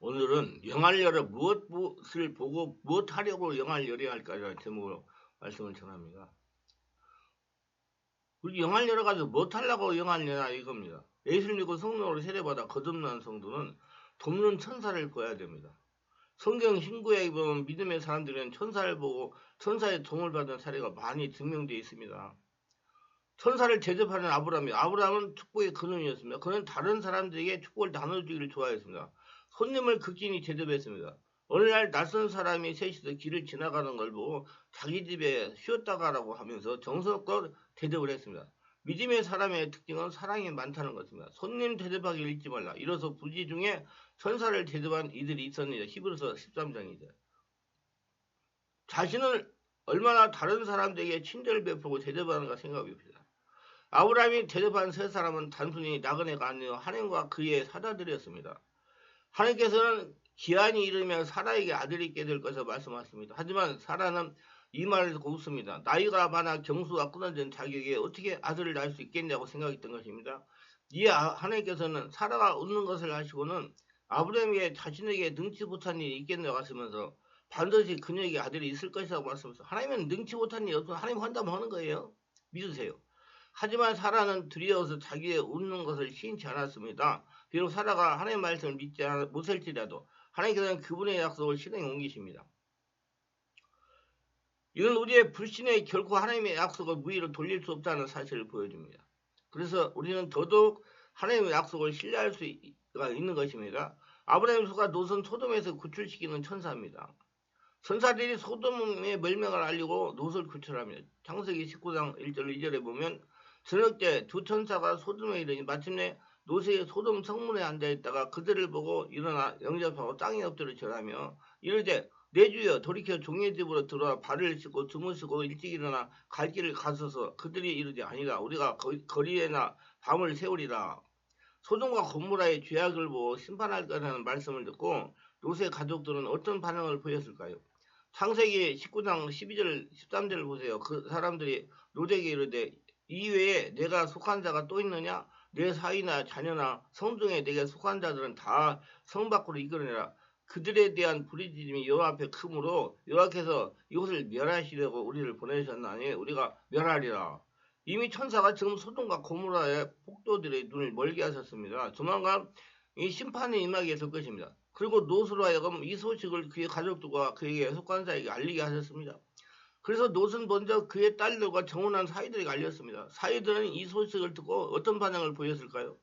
오늘은 영화를 열어 무엇을 보고 무엇하려고 영화를 열어야 할까라는 제목으로 말씀을 전합니다. 우리 영화를 열어가지고 무엇하려고 영화를 열어야 이겁니다. 예수를 믿고 성령으로 세례받아 거듭난 성도는 돕는 천사를 보아야 됩니다. 성경 신구에 보면 믿음의 사람들은 천사를 보고 천사의 도움을 받은 사례가 많이 증명되어 있습니다. 천사를 대접하는 아브라함은 축복의 근원이었습니다. 그는 다른 사람들에게 축복을 나눠주기를 좋아했습니다. 손님을 극진히 대접했습니다. 어느 날 낯선 사람이 셋이서 길을 지나가는 걸 보고 자기 집에 쉬었다 가라고 하면서 정성껏 대접을 했습니다. 믿음의 사람의 특징은 사랑이 많다는 것입니다. 손님 대접하기를 잊지 말라. 이로써 부지 중에 천사를 대접한 이들이 있었느냐. 히브리서 13장이죠. 자신은 얼마나 다른 사람들에게 친절을 베풀고 대접하는가 생각해 봅시다. 아브라함이 대접한 세 사람은 단순히 나그네가 아니라 하나님과 그의 사자들이었습니다. 하나님께서는 기한이 이르면 사라에게 아들이 있게 될 것을 말씀하십니다. 하지만 사라는 이 말을 듣고 웃습니다. 나이가 많아 경수가 끊어진 자기에게 어떻게 아들을 낳을 수 있겠냐고 생각했던 것입니다. 이에 하나님께서는 사라가 웃는 것을 하시고는 아브라함에게 자신에게 능치 못한 일이 있겠냐고 하시면서 반드시 그녀에게 아들이 있을 것이라고 말씀하셨어요. 하나님은 능치 못한 일이 없어서 하나님 환담 하는 거예요. 믿으세요. 하지만 사라는 두려워서 자기의 웃는 것을 시인치 않았습니다. 비록 사라가 하나님의 말씀을 믿지 못할지라도 하나님께서는 그분의 약속을 실행에 옮기십니다. 이건 우리의 불신에 결코 하나님의 약속을 무의로 돌릴 수 없다는 사실을 보여줍니다. 그래서 우리는 더더욱 하나님의 약속을 신뢰할 수가 있는 것입니다. 아브라함 수가 롯은 소돔에서 구출시키는 천사입니다. 천사들이 소돔의 멸망을 알리고 롯을 구출합니다. 창세기 19장 1절 2절에 보면 저녁 때 두 천사가 소돔에 이르니 마침내 롯이 소돔 성문에 앉아있다가 그들을 보고 일어나 영접하고 땅에 엎드려 절하며 이르되 내 주여 돌이켜 종의 집으로 들어와 발을 씻고 주무시고 일찍 일어나 갈 길을 가소서. 그들이 이르되 아니다 우리가 거리에나 밤을 세우리라. 소돔과 고모라의 죄악을 보고 심판할 거라는 말씀을 듣고 롯의 가족들은 어떤 반응을 보였을까요? 창세기 19장 12절 13절을 보세요. 그 사람들이 롯에게 이르되 이외에 내가 속한 자가 또 있느냐? 내 사위나 자녀나 성중에 내게 속한 자들은 다 성 밖으로 이끌어내라. 그들에 대한 부르짖음이 여호와 앞에 크므로 여호와께서 이곳을 멸하시려고 우리를 보내셨나니 우리가 멸하리라. 이미 천사가 지금 소돔과 고모라의 폭도들의 눈을 멀게 하셨습니다. 조만간 이 심판이 임하게 될 것입니다. 그리고 롯으로 하여금 이 소식을 그의 가족들과 그에게 속한 자에게 알리게 하셨습니다. 그래서 롯은 먼저 그의 딸들과 정혼한 사위들에게 알렸습니다. 사위들은 이 소식을 듣고 어떤 반응을 보였을까요?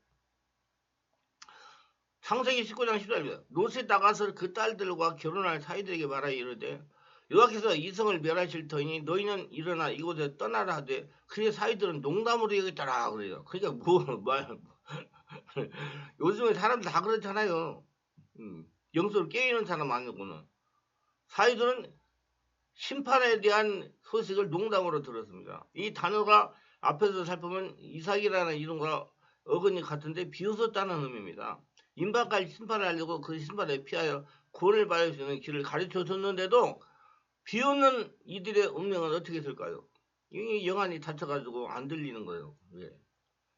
창세기 19장 14절입니다. 롯이 나가서 그 딸들과 결혼할 사위들에게 말하여 이르되 여호와께서 이 성을 멸하실 터이니 너희는 일어나 이곳에 떠나라 하되 그의 사위들은 농담으로 여겼더라 그래요. 그러니까 요즘에 사람들 다 그렇잖아요. 영적으로 깨어있는 사람 아니고는 사위들은 심판에 대한 소식을 농담으로 들었습니다. 이 단어가 앞에서 살펴보면 이삭이라는 이름과 어근이 같은데 비웃었다는 의미입니다. 임박할 심판을 알려고 그 심판에 피하여 구원을 받을 수 있는 길을 가르쳐 줬는데도 비웃는 이들의 운명은 어떻게 될까요? 이 영안이 닫혀가지고 안 들리는 거예요. 예.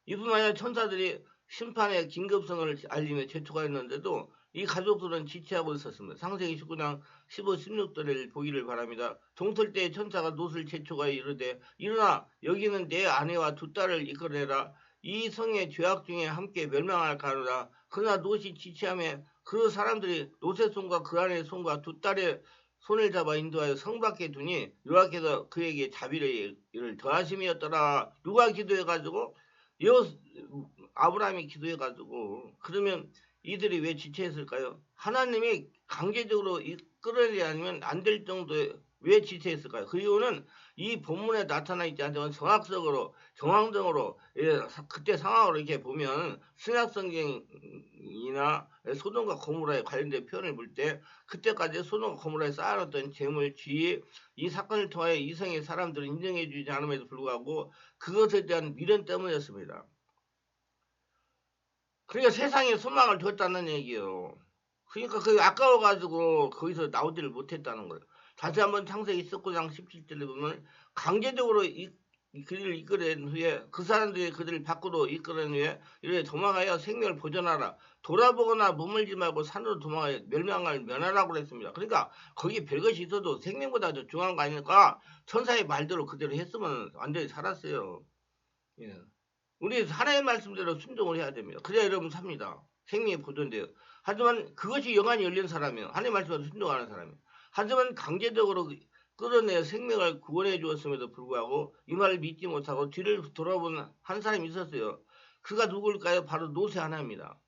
이뿐만 아니라 천사들이 심판의 긴급성을 알리며 재촉하였는데도 이 가족들은 지체하고 있었습니다. 창세기 19장 15, 16절을 보기를 바랍니다. 동틀 때 천사가 롯을 재촉하여 이르되 일어나 여기는 내 아내와 두 딸을 이끌어내라. 이 성의 죄악 중에 함께 멸망할까로다. 그러나 롯이 지체하며 그 사람들이 롯의 손과 그 아내의 손과 두 딸의 손을 잡아 인도하여 성 밖에 두니 여호와께서 그에게 자비를 더하심이었더라. 누가 기도해가지고 아브라함이 기도해가지고 그러면 이들이 왜 지체했을까요? 하나님이 강제적으로 이끌어내지 않으면 안 될 정도에 왜 지체했을까요? 그 이유는 이 본문에 나타나 있지 않지만 정확적으로 정황적으로 그때 상황으로 이렇게 보면 신약성경이나 소돔과 고모라에 관련된 표현을 볼 때 그때까지 소돔과 고모라에 쌓아놨던 재물, 지위, 이 사건을 통하여 이성의 사람들을 인정해 주지 않음에도 불구하고 그것에 대한 미련 때문이었습니다. 그러니까 세상에 소망을 뒀다는 얘기예요. 그러니까 그게 아까워가지고 거기서 나오지를 못했다는 거예요. 다시 한번 창세기 19장 17절에 보면 강제적으로 그들을 이끌어낸 후에 그 사람들이 그들을 밖으로 이끌어낸 후에 이렇게 도망하여 생명을 보존하라. 돌아보거나 머물지 말고 산으로 도망하여 멸망을 면하라고 그랬습니다. 그러니까 거기 별것이 있어도 생명보다 더 중요한 거 아닐까? 천사의 말대로 그대로 했으면 완전히 살았어요. 예. 우리 하나님의 말씀대로 순종을 해야 됩니다. 그래야 여러분 삽니다. 생명이 보존돼요. 하지만 그것이 영안이 열린 사람이에요. 하나님의 말씀에 순종하는 사람이에요. 하지만 강제적으로 끌어내 생명을 구원해 주었음에도 불구하고 이 말을 믿지 못하고 뒤를 돌아본 한 사람이 있었어요. 그가 누구일까요? 바로 노세 아내입니다.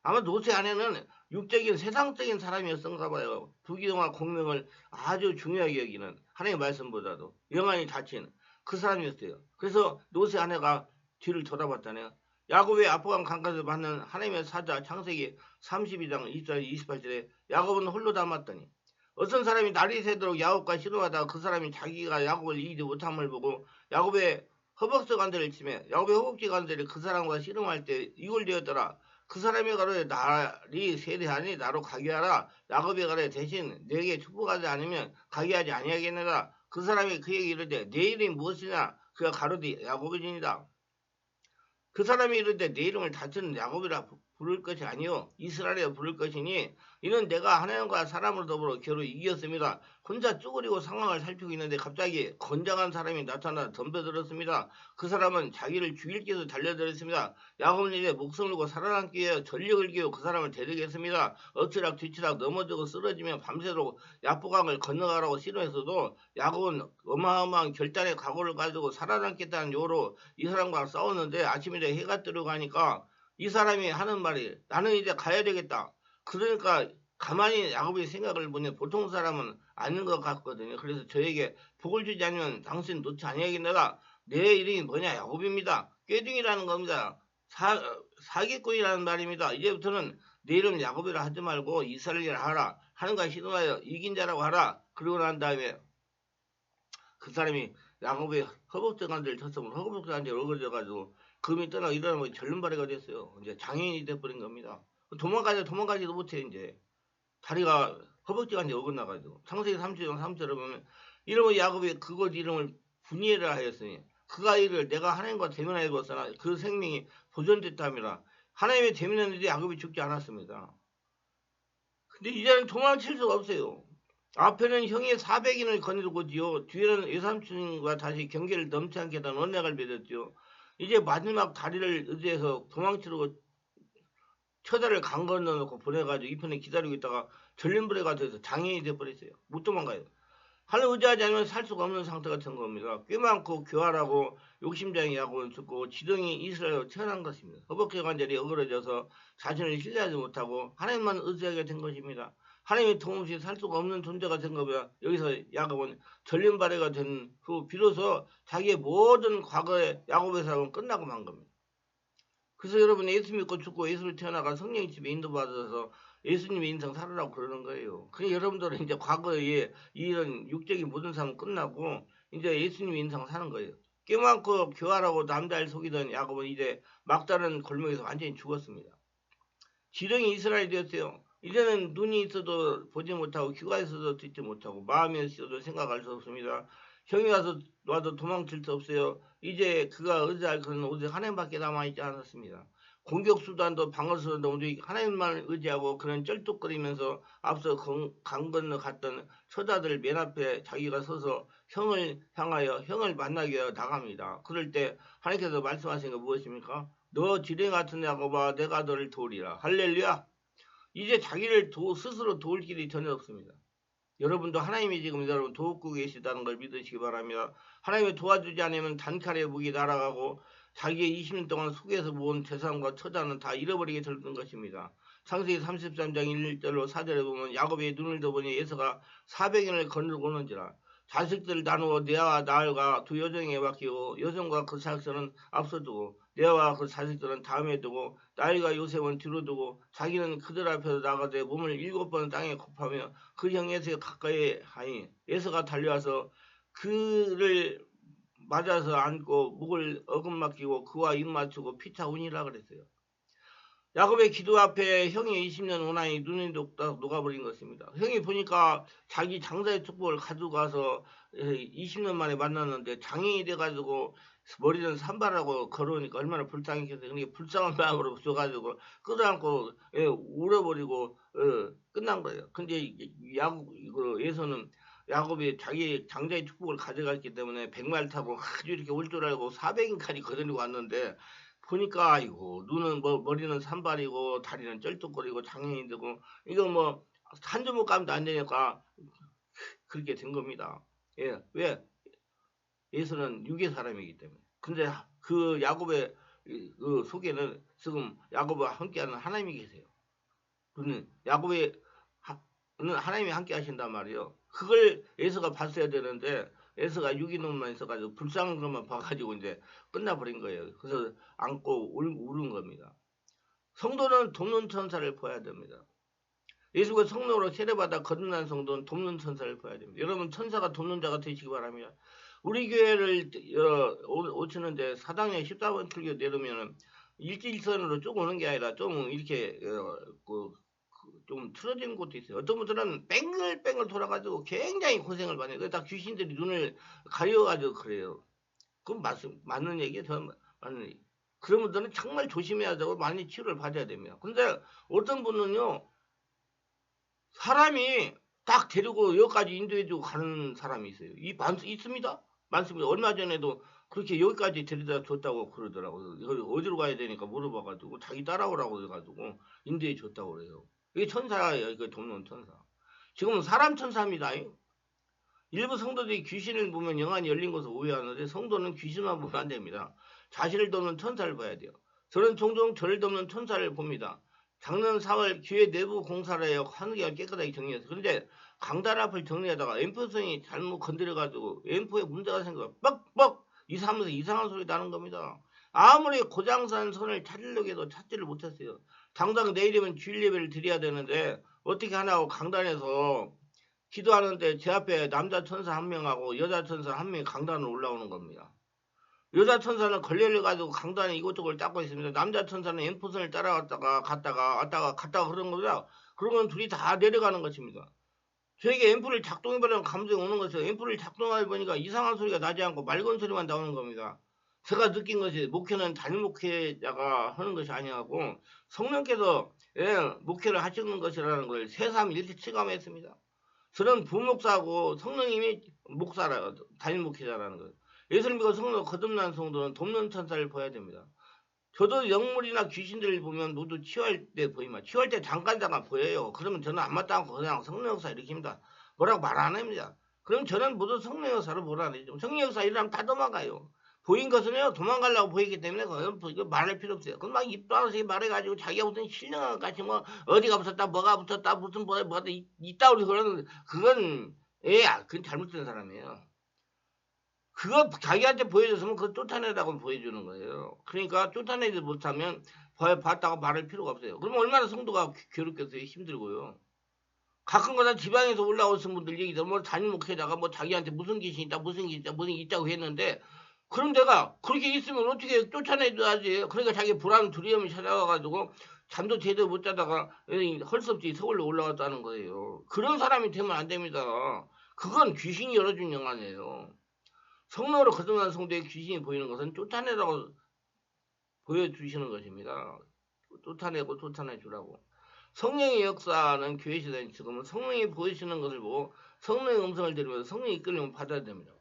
아마 노세 아내는 육적인 세상적인 사람이었던가 봐요. 부귀영화 공명을 아주 중요하게 여기는 하나님의 말씀보다도 영안이 닫힌 그 사람이었어요. 그래서 노세 아내가 뒤를 돌아봤다네요. 야곱의 아프간 강가에서 받는 하나님의 사자 창세기 32장 24절 28절에 야곱은 홀로 남았더니 어떤 사람이 날이 새도록 야곱과 씨름하다가 그 사람이 자기가 야곱을 이기지 못함을 보고 야곱의 허벅지 관절을 치매 야곱의 허벅지 관절이 그 사람과 씨름할 때 이골되었더라. 그 사람이 가로되 날이 세대하니 나로 가게 하라. 야곱이 가로되 대신 내게 축복하지 않으면 가게 하지 아니하겠느라. 그 사람이 그에게 이르되 내 이름이 무엇이냐. 그가 가로되 야곱이니이다. 그 사람이 이르되 내 이름을 다투는 야곱이라 부를 것이 아니요 이스라엘이라 부를 것이니 이는 내가 하나님과 사람을 더불어 겨루 이겼습니다. 혼자 쭈그리고 상황을 살피고 있는데 갑자기 건장한 사람이 나타나 덤벼들었습니다. 그 사람은 자기를 죽일 기에서 달려들었습니다. 야곱은 이제 목숨을 걸고 살아남기 위해 전력을 기워 그 사람을 데리겠습니다. 엎치락 뒤치락 넘어지고 쓰러지며 밤새도록 야보강을 건너가라고 씨름했어도 야곱은 어마어마한 결단의 각오를 가지고 살아남겠다는 요로 이 사람과 싸웠는데 아침에 해가 들어가니까 이 사람이 하는 말이 나는 이제 가야 되겠다. 그러니까 가만히 야곱의 생각을 보니 보통 사람은 아닌 것 같거든요. 그래서 저에게 복을 주지 않으면 당신 놓지 아니하겠느라. 내 이름이 뭐냐 야곱입니다. 꾀둥이라는 겁니다. 사기꾼이라는 말입니다. 이제부터는 내 이름 야곱이라 하지 말고 이스라엘이라 하라. 하는가 시도하여 이긴 자라고 하라. 그러고 난 다음에 그 사람이 야곱의 허벅지 관절을 쳤으면 허벅지 관절이 얼그러져가지고 금이 떠나고 일어나면 절름발이가 됐어요. 이제 장애인이 돼버린 겁니다. 도망가지도 못해 이제. 다리가 허벅지 관절이 어긋나가지고. 창세기 30장 3절을 보면 이러면 야곱이 그곳 이름을 분이라 하였으니 그가 이를 내가 하나님과 대면하여 보았으나 그 생명이 보존됐다미라. 하나님의 대면했는데 야곱이 죽지 않았습니다. 근데 이제는 도망칠 수가 없어요. 앞에는 형이 400인을 거느리고지요. 뒤에는 외삼촌과 다시 경계를 넘지 않게 하던 언약을 맺었죠. 이제 마지막 다리를 의지해서 도망치려고 처자를 강 건너놓고 보내가지고 이 편에 기다리고 있다가 전륜불에가 돼서 장애인이 돼버렸어요. 못 도망가요. 하늘 의지하지 않으면 살 수가 없는 상태 같은 겁니다. 꽤 많고 교활하고 욕심장이 야곱은 죽고 지덩이 이스라엘로 태어난 것입니다. 허벅지 관절이 어그러져서 자신을 신뢰하지 못하고 하나님만 의지하게 된 것입니다. 하나님의 도움 없이 살 수가 없는 존재가 된 겁니다. 여기서 야곱은 전륜발해가 된 후 비로소 자기의 모든 과거의 야곱의 사역은 끝나고 만 겁니다. 그래서 여러분 예수 믿고 죽고 예수를 태어나가 성령 집에 인도받아서 예수님의 인생 살으라고 그러는 거예요. 그러니까 여러분들은 이제 과거에 이런 육적인 모든 삶은 끝나고 이제 예수님의 인생 사는 거예요. 꽤 많고 교활하고 남자를 속이던 야곱은 이제 막다른 골목에서 완전히 죽었습니다. 지령이 이스라엘이 되었어요. 이제는 눈이 있어도 보지 못하고 귀가 있어도 듣지 못하고 마음이 있어도 생각할 수 없습니다. 형이 와도 도망칠 수 없어요. 이제 그가 의지할 것은 오직 하나님밖에 남아있지 않았습니다. 공격 수단도 방어 수단도 오직 하나님만 의지하고 그는 쩔뚝거리면서 앞서 강 건너 갔던 처자들 맨 앞에 자기가 서서 형을 향하여 형을 만나기 위해 나갑니다. 그럴 때 하나님께서 말씀하신 게 무엇입니까? 너 지뢰 같은 야곱아 내가 너를 도우리라. 할렐루야. 이제 자기를 스스로 도울 길이 전혀 없습니다. 여러분도 하나님이 지금 여러분 도우고 계시다는 걸 믿으시기 바랍니다. 하나님이 도와주지 않으면 단칼에 무기 날아가고 자기의 20년 동안 속에서 모은 재산과 처자는 다 잃어버리게 될 것입니다. 창세기 33장 1절로 4절에 보면 야곱의 눈을 떠보니 에서가 400인을 거느리고 오는지라. 자식들을 나누어 레아와 라헬과 두 여종에게 맡기고 여종과 그 자식들은 앞서 두고 레아와 그 자식들은 다음에 두고 라헬과 요셉은 뒤로 두고 자기는 그들 앞에서 나가되 몸을 7번 땅에 굽하며 그 형 에서에 가까이 하니 에서가 달려와서 그를 맞아서 안고 목을 어금맞기고 그와 입 맞추고 피차 운이라 그랬어요. 야곱의 기도 앞에 형이 20년 원한이 눈이 녹아버린 것입니다. 형이 보니까 자기 장자의 축복을 가져가서 20년 만에 만났는데 장애인이 돼가지고 머리는 산발하고 걸어오니까 얼마나 불쌍했겠어요. 그러니까 불쌍한 마음으로 줘가지고 끌어안고 울어버리고 끝난 거예요. 근데 야곱 에서는 야곱이 자기 장자의 축복을 가져갔기 때문에 백말 타고 아주 이렇게 올 줄 알고 400인까지 거들고 왔는데 보니까 아이고 눈은 머리는 산발이고 다리는 쩔뚝거리고 장애인 되고 이거 뭐 한 주먹 감도 안 되니까 그렇게 된 겁니다. 예, 왜? 예수는 육의 사람이기 때문에. 근데 그 야곱의 그 속에는 지금 야곱과 함께하는 하나님이 계세요. 그는 야곱의 하나님이 함께 하신단 말이에요. 그걸 예수가 봤어야 되는데 예수가 유기농만 있어가지고 불쌍한 것만 봐가지고 이제 끝나버린 거예요. 그래서 안고 울은 겁니다. 성도는 돕는 천사를 보아야 됩니다. 예수가 성령으로 세례받아 거듭난 성도는 돕는 천사를 보아야 됩니다. 여러분 천사가 돕는 자가 되시기 바랍니다. 우리 교회를 오시는데 사당에 14번 틀교 내려오면 일직선으로 쭉 오는 게 아니라 좀 이렇게 좀 틀어진 곳도 있어요. 어떤 분들은 뺑글뺑글 돌아가지고 굉장히 고생을 많이 해요. 다 귀신들이 눈을 가려가지고 그래요. 그건 맞는 얘기예요. 저는 맞는 얘기. 그런 분들은 정말 조심해야 되고 많이 치료를 받아야 됩니다. 근데 어떤 분은요, 사람이 딱 데리고 여기까지 인도해주고 가는 사람이 있어요. 있습니다. 많습니다. 얼마 전에도 그렇게 여기까지 데려다 줬다고 그러더라고요. 어디로 가야 되니까 물어봐가지고 자기 따라오라고 해가지고 인도해 줬다고 그래요. 이게 천사예요. 이거 돕는 천사. 지금은 사람 천사입니다. 일부 성도들이 귀신을 보면 영안이 열린 것을 오해하는데 성도는 귀신만 보면 안 됩니다. 자신을 돕는 천사를 봐야 돼요. 저는 종종 저를 돕는 천사를 봅니다. 작년 4월 교회 내부 공사를 해요. 하늘이 깨끗하게 정리했어요. 그런데 강단 앞을 정리하다가 앰프선이 잘못 건드려가지고 앰프에 문제가 생겨 뻑뻑 이상하면서 이상한 소리 나는 겁니다. 아무리 고장산 선을 찾으려고 해도 찾지를 못했어요. 당장 내일이면 주일 예배를 드려야 되는데 어떻게 하냐고 강단에서 기도하는데 제 앞에 남자 천사 한 명하고 여자 천사 한 명이 강단으로 올라오는 겁니다. 여자 천사는 걸려가지고 강단에 이곳저곳을 닦고 있습니다. 남자 천사는 앰프선을 따라갔다가 갔다가 그런 거죠. 그러면 둘이 다 내려가는 것입니다. 저에게 앰프를 작동해보려는 감정이 오는 것이요. 앰프를 작동해보니까 이상한 소리가 나지 않고 맑은 소리만 나오는 겁니다. 제가 느낀 것이 목회는 단일 목회자가 하는 것이 아니고 성령께서 목회를 하시는 것이라는 걸 새삼 이렇게 체감했습니다. 저는 부목사고 성령님이 단일 목회자라는 거예요. 예수님 믿고 성령 거듭난 성도는 돕는 천사를 보아야 됩니다. 저도 영물이나 귀신들을 보면 모두 치유할 때 보이면 치유할 때 잠깐 보여요. 그러면 저는 안 맞다고 그냥 성령 역사 일으킵니다. 뭐라고 말 안 합니다. 그럼 저는 모두 성령 역사로 몰아내죠. 성령 역사 일하면 다 도망가요. 보인 것은요 도망가려고 보이기 때문에 이거 말할 필요 없어요. 그럼 막 입도 안 하게 말해가지고 자기가 무슨 신령한 것 같이 뭐 어디가 붙었다 뭐가 붙었다 무슨 뭐가 있다 우리 그러는 그건 그건 잘못된 사람이에요. 그거 자기한테 보여줬으면 그거 쫓아내라고 보여주는 거예요. 그러니까 쫓아내지 못하면 봤다고 말할 필요가 없어요. 그러면 얼마나 성도가 괴롭겠어요. 힘들고요. 가끔가다 지방에서 올라오신 분들 얘기들 뭐 담임 목회자가 뭐 자기한테 무슨 귀신이 있다 무슨 귀신이 있다 무슨 있다고 했는데 그럼 내가 그렇게 있으면 어떻게 쫓아내줘야지. 그러니까 자기 불안 두려움이 찾아와가지고 잠도 제대로 못 자다가 헐 수 없이 서울로 올라왔다는 거예요. 그런 사람이 되면 안 됩니다. 그건 귀신이 열어준 영화예요. 성령으로 거듭난 성도의 귀신이 보이는 것은 쫓아내라고 보여주시는 것입니다. 쫓아내고 쫓아내주라고. 성령의 역사는 교회 시대인 지금은 성령이 보이시는 것을 보고 성령의 음성을 들으면서 성령이 이끌림을 받아야 됩니다.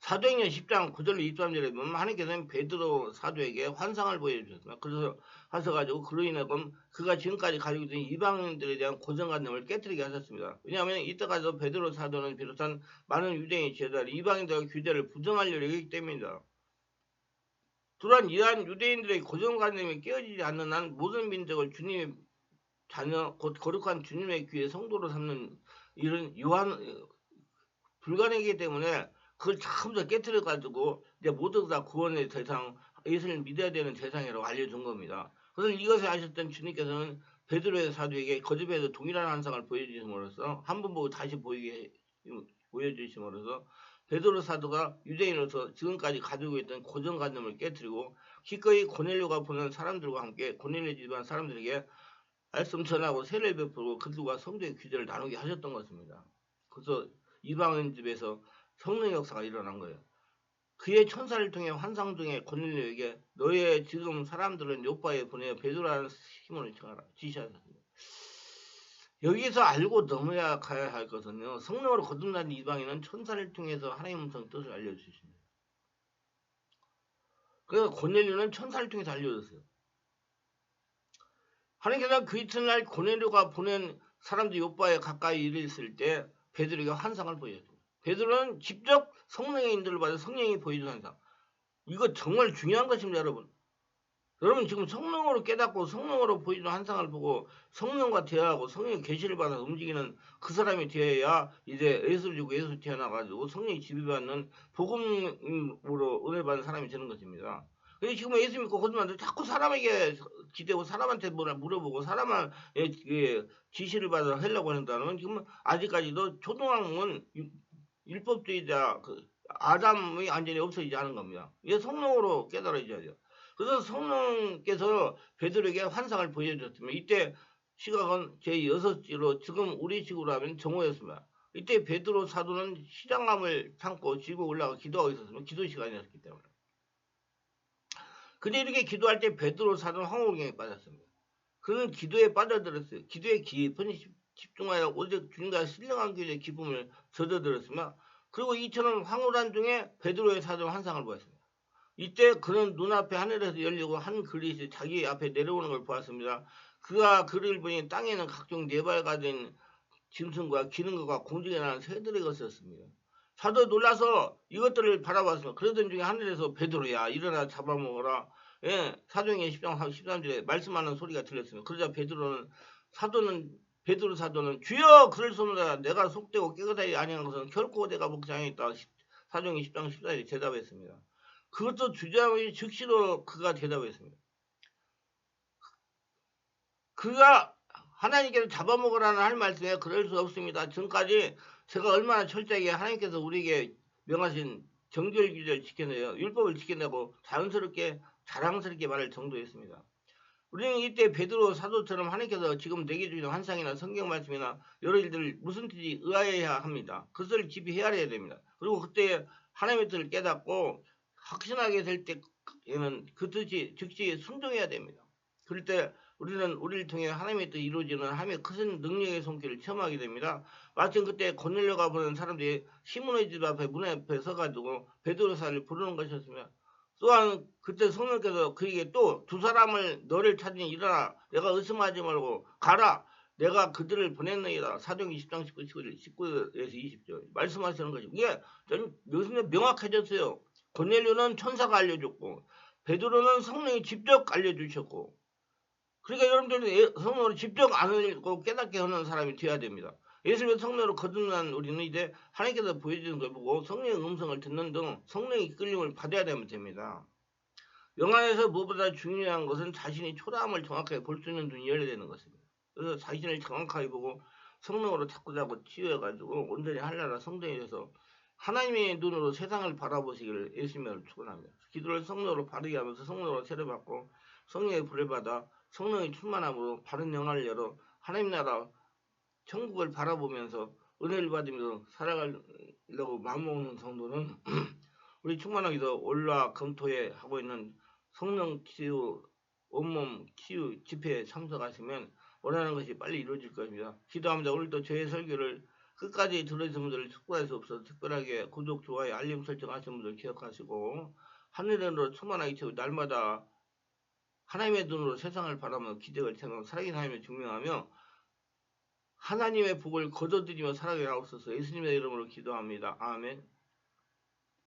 사도행전 10장 9절로 23절에 보면 하나님께서는 베드로 사도에게 환상을 보여주셨습니다. 그래서 하셔가지고 그로 인해 그가 지금까지 가지고 있던 이방인들에 대한 고정관념을 깨뜨리게 하셨습니다. 왜냐하면 이때까지도 베드로 사도는 비롯한 많은 유대인의 제자들이 이방인들과 교제를 부정하려고 했기 때문입니다. 또한 이러한 유대인들의 고정관념이 깨어지지 않는 한 모든 민족을 주님의 자녀 곧 거룩한 주님의 귀에 성도로 삼는 이런 불가능이기 때문에 그걸 전부 다 깨뜨려가지고 이제 모두 다 구원의 대상, 예수를 믿어야 되는 대상이라고 알려준 겁니다. 그래서 이것을 아셨던 주님께서는 베드로의 사도에게 거듭에서 동일한 환상을 보여주심으로써 한 번 보고 다시 보여주심으로써 베드로 사도가 유대인으로서 지금까지 가지고 있던 고정관념을 깨뜨리고 기꺼이 고넬료가 보낸 사람들과 함께 고넬료 집안 사람들에게 말씀 전하고 세례 베풀고 그들과 성도의 규제를 나누게 하셨던 것입니다. 그래서 이방인 집에서 성령 역사가 일어난 거예요. 그의 천사를 통해 환상 중에 고넬료에게 너의 지금 사람들은 요파에 보내어 베드로라는 시몬을 청하라 지시하셨습니다. 여기서 알고 넘어야 가야 할 것은요. 성령으로 거듭난 이방인은 천사를 통해서 하나님의 음성 뜻을 알려주십니다. 그래서 고넬료는 천사를 통해서 알려줬어요. 하나님께서 그 이튿날 고넬료가 보낸 사람들 요바에 가까이 이르렀을 때 베드로에게 환상을 보여줍니다. 베드로는 직접 성령의 인도를 받아 성령이 보여준 환상. 이거 정말 중요한 것입니다, 여러분. 여러분 지금 성령으로 깨닫고 성령으로 보이는 환상을 보고 성령과 대화하고 성령의 계시를 받아 움직이는 그 사람이 되어야 이제 예수를 주고 예수 태어나가지고 성령이 지배받는 복음으로 은혜 받는 사람이 되는 것입니다. 근데 지금 예수 믿고 거듭났는데 자꾸 사람에게 기대고 사람한테 뭐라 물어보고 사람의 지시를 받아 하려고 한다면 지금 아직까지도 초등학문 율법주의자 아담이 완전히 없어지지 않은 겁니다. 이게 성령으로 깨달아져야 돼요. 그래서 성령께서 베드로에게 환상을 보여줬습니다. 이때 시각은 제6시로 지금 우리 식으로 하면 정오였습니다. 이때 베드로 사도는 시장함을 참고 지고 올라가 기도하고 있었습니다. 기도 시간이었기 때문에. 근데 이렇게 기도할 때 베드로 사도는 황홀경에 빠졌습니다. 그는 기도에 빠져들었어요. 기도에 깊은 집중하여 오직 주님과 신령한 교제의 기쁨을 젖어들었으며 그리고 이처럼 황홀한 중에 베드로의 사도는 환상을 보았습니다. 이때 그는 눈앞에 하늘에서 열리고 한 그릇이 자기 앞에 내려오는 걸 보았습니다. 그가 그를 보니 땅에는 각종 네발가 된 짐승과 기는 것과 공중에 나는 새들의 것이었습니다. 사도 놀라서 이것들을 바라봤습니다. 그러던 중에 하늘에서 베드로야 일어나 잡아먹어라. 예, 사도행전 10장 13절에 말씀하는 소리가 들렸습니다. 그러자 베드로 사도는 주여 그럴 수 없느라 내가 속되고 깨끗하지 아니한 것은 결코 내가 먹지 않겠다. 사도행전 10장 14절에 대답했습니다. 그것도 주저하니 즉시로 그가 대답했습니다. 그가 하나님께서 잡아먹으라는 할 말씀에 그럴 수 없습니다. 지금까지 제가 얼마나 철저하게 하나님께서 우리에게 명하신 정결규제를 지켜내요. 율법을 지켜내고 자랑스럽게 말할 정도였습니다. 우리는 이때 베드로 사도처럼 하나님께서 지금 내게 주시는 환상이나 성경 말씀이나 여러 일들을 무슨 뜻이 의아해야 합니다. 그것을 깊이 헤아려야 됩니다. 그리고 그때 하나님의 뜻을 깨닫고 확신하게 될 때에는 그 뜻이 즉시 순종해야 됩니다. 그럴 때 우리는 우리를 통해 하나님의 뜻이 이루어지는 하나님의 큰 능력의 손길을 체험하게 됩니다. 마침 그때 고넬료가 보는 사람들이 시몬의 집 앞에 문 앞에 서가지고 베드로사를 부르는 것이었습니다. 또한 그때 성령께서 그에게 또 두 사람을 너를 찾으니 일어나 내가 의심하지 말고 가라 내가 그들을 보냈느니라. 사도행전 10장 19에서 20절 말씀하시는 거죠. 이게 무슨 명확해졌어요. 고넬료는 천사가 알려줬고 베드로는 성령이 직접 알려주셨고 그러니까 여러분들은 성령으로 직접 알고 깨닫게 하는 사람이 되어야 됩니다. 예수님의 성령으로 거듭난 우리는 이제 하나님께서 보여주는 걸 보고 성령의 음성을 듣는 등 성령의 이끌림을 받아야 되면 됩니다. 영안에서 무엇보다 중요한 것은 자신이 초라함을 정확하게 볼 수 있는 눈이 열려야 되는 것입니다. 그래서 자신을 정확하게 보고 성령으로 자꾸 치유해가지고 온전히 하나라 성전이 돼서 하나님의 눈으로 세상을 바라보시기를 예수님을 축원합니다. 기도를 성령으로 바르게 하면서 성령으로 세례받고 성령의 불을 받아 성령의 충만함으로 바른 영안을 열어 하나님 나라 천국을 바라보면서 은혜를 받으면서 살아가려고 마음먹는 성도는 우리 충만한 기도 올라 검토에 하고 있는 성령 치유 온몸 치유 집회에 참석하시면 원하는 것이 빨리 이루어질 것입니다. 기도합니다. 오늘도 저의 설교를 끝까지 들으신 분들을 축복할 수 없어서 특별하게 구독, 좋아요, 알림 설정하신 분들 기억하시고 하늘으로 충만하게 채우 날마다 하나님의 눈으로 세상을 바라보며 기적을 체험하며 살아계신 하나님을 증명하며 하나님의 복을 거둬들이며 살아가게 하옵소서. 예수님의 이름으로 기도합니다. 아멘.